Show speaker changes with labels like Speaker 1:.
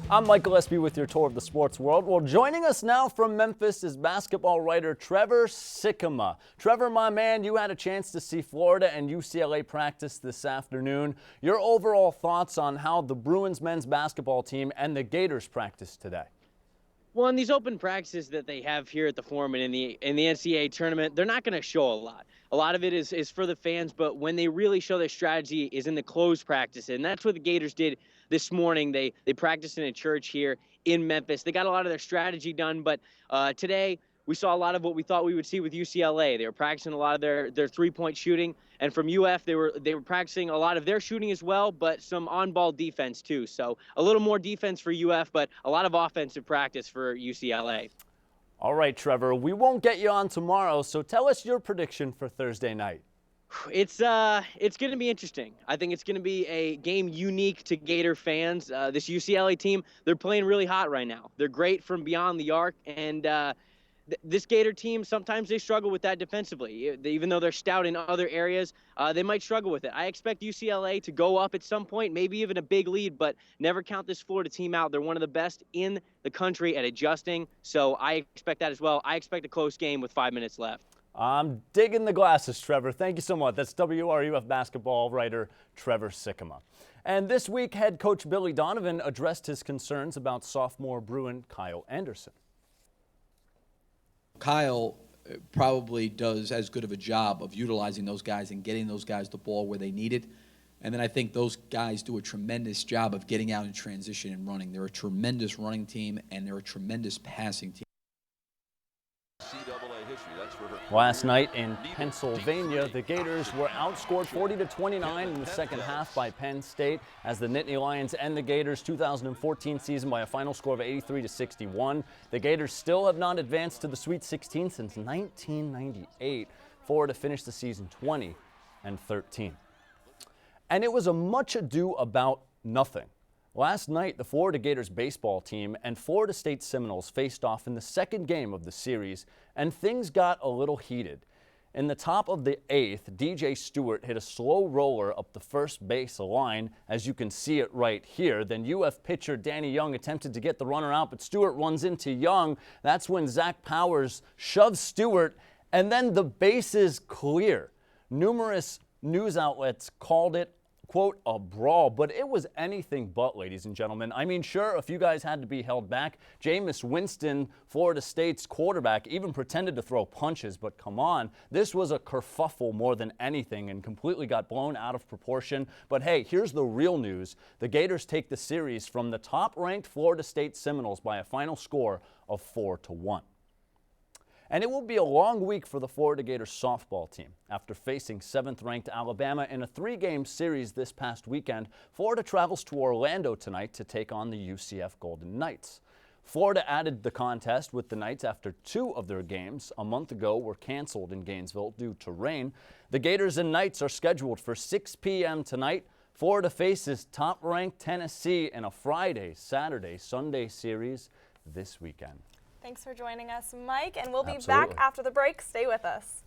Speaker 1: I'm Mike Gillespie with your tour of the sports world. Well, joining us now from Memphis is basketball writer Trevor Sikkema. Trevor, my man, you had a chance to see Florida and UCLA practice this afternoon. Your overall thoughts on how the Bruins men's basketball team and the Gators practiced today?
Speaker 2: Well, in these open practices that they have here at the Forum and in the NCAA tournament, they're not going to show a lot. A lot of it is for the fans, but when they really show their strategy is in the closed practice, and that's what the Gators did this morning. They practiced in a church here in Memphis. They got a lot of their strategy done, but today we saw a lot of what we thought we would see with UCLA. They were practicing a lot of their three-point shooting, and from UF they were practicing a lot of their shooting as well, but some on-ball defense too. So a little more defense for UF, but a lot of offensive practice for UCLA.
Speaker 1: All right, Trevor, we won't get you on tomorrow, so tell us your prediction for Thursday night.
Speaker 2: It's going to be interesting. I think it's going to be a game unique to Gator fans. This UCLA team, they're playing really hot right now. They're great from beyond the arc, and this Gator team, sometimes they struggle with that defensively. Even though they're stout in other areas, they might struggle with it. I expect UCLA to go up at some point, maybe even a big lead, but never count this Florida team out. They're one of the best in the country at adjusting, so I expect that as well. I expect a close game with 5 minutes left.
Speaker 1: I'm digging the glasses, Trevor. Thank you so much. That's WRUF basketball writer Trevor Sikkema. And this week, head coach Billy Donovan addressed his concerns about sophomore Bruin Kyle Anderson.
Speaker 3: Kyle probably does as good of a job of utilizing those guys and getting those guys the ball where they need it. And then I think those guys do a tremendous job of getting out in transition and running. They're a tremendous running team, and they're a tremendous passing team.
Speaker 1: Last night in Pennsylvania, the Gators were outscored 40-29 in the second half by Penn State as the Nittany Lions end the Gators' 2014 season by a final score of 83-61. The Gators still have not advanced to the Sweet 16 since 1998. Florida finished the season 20-13. And it was a much ado about nothing. Last night, the Florida Gators baseball team and Florida State Seminoles faced off in the second game of the series, and things got a little heated. In the top of the eighth, DJ Stewart hit a slow roller up the first base line, as you can see it right here. Then UF pitcher Danny Young attempted to get the runner out, but Stewart runs into Young. That's when Zach Powers shoves Stewart, and then the bases clear. Numerous news outlets called it, quote, a brawl, but it was anything but, ladies and gentlemen. I mean, sure, a few guys had to be held back. Jameis Winston, Florida State's quarterback, even pretended to throw punches, but come on. This was a kerfuffle more than anything and completely got blown out of proportion. But hey, here's the real news. The Gators take the series from the top-ranked Florida State Seminoles by a final score of 4-1. And it will be a long week for the Florida Gators softball team. After facing 7th-ranked Alabama in a 3-game series this past weekend, Florida travels to Orlando tonight to take on the UCF Golden Knights. Florida added the contest with the Knights after 2 of their games a month ago were canceled in Gainesville due to rain. The Gators and Knights are scheduled for 6 p.m. tonight. Florida faces top-ranked Tennessee in a Friday, Saturday, Sunday series this weekend.
Speaker 4: Thanks for joining us, Mike, and we'll be
Speaker 1: Absolutely.
Speaker 4: back after the break. Stay with us.